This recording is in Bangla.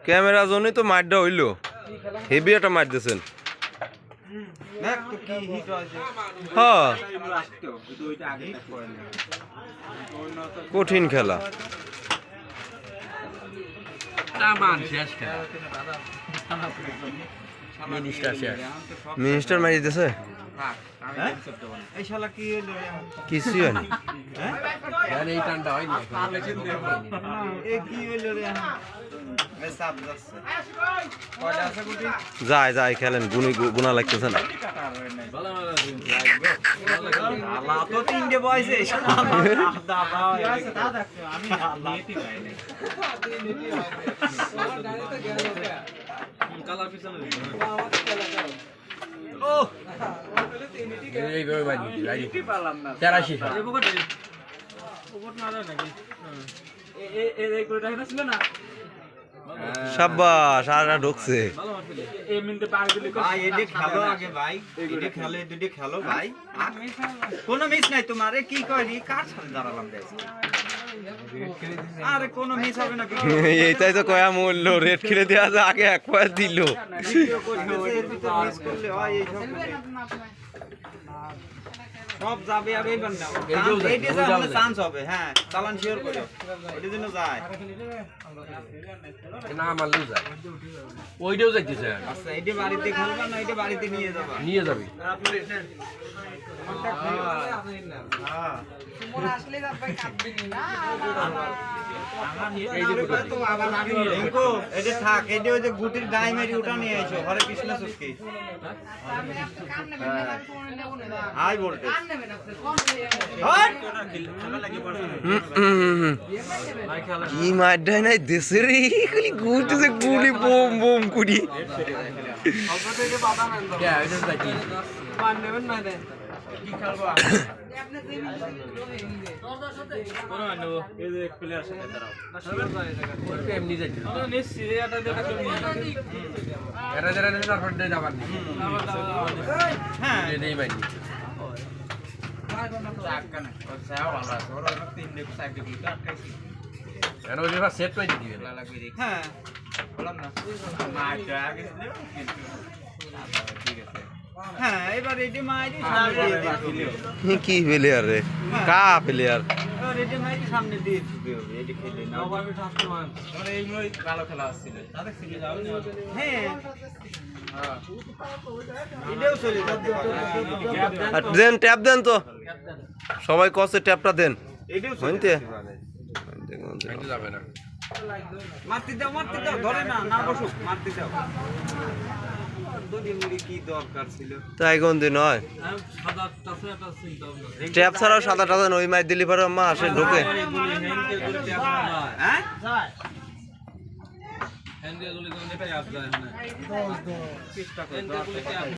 ক্যামেরা জন্যই তো মারটা হইলো, হেভি একটা মার দিয়েছেন। হ্যাঁ কঠিন খেলা। মিনিস্টার মারি দিতেছে কিছু হয়নি। যায় যায় খেলেন, গুনা লাগতেছে না। সাব্বাস, আর ঢুকছে। কোনো মিস নাই তোমার, কি করি কার সাথে দাঁড়ালাম? আরে কোনো মিস হবে না। এইটাই তো কয়া মূল্য, রেড খেলে দেওয়া যায়, আগে এক পয়েন্ট দিল। সব যাবে আর এইবার না, চান্স হবে। হ্যাঁ চালান শিওর করো, এটার জন্য যায় না মারলেও যায়, ওইটাও যাইতেছে। আচ্ছা এটা বাড়িতে খেলবা না, এটা বাড়িতে নিয়ে যাবা? নিয়ে যাবি। এটা থাক, এটা ওই যে গুটির গায়ে মেরি ওটা নিয়ে এসো। হরে কৃষ্ণ সুস্কি হাই বলতে কি মারটাই নাই দেশের, খালি গুটিতে গুলি বোম বোম কুড়ি। সেট করে দিবি। হ্যাঁ বললাম না। হ্যাঁ এবার রেডি মাইরি সামনে কি প্লেয়ার রে, কা প্লেয়ার। রেডি মাইরি সামনে দিয়ে দিবে, এডি খেলে না ওভাবে ফার্স্ট মান। মানে এইগুলোই ভালো খেলা আসছিল, তাদের ছিল যাও। হ্যাঁ এটাও চলে আর দেন, ট্যাপ দেন তো, সবাই কসে ট্যাপটা দেন। এটাও হইতে যাবে না, মারতে দাও, মারতে দাও, ধরে না, না বসো, মারতে দাও। কি দরকার ছিল তাই গন্ধি নয়, ট্যাপ ছাড়াও সাদা টাদা ওই মাই দিলি পরে মা আসে ঢোকে। হ্যাঁ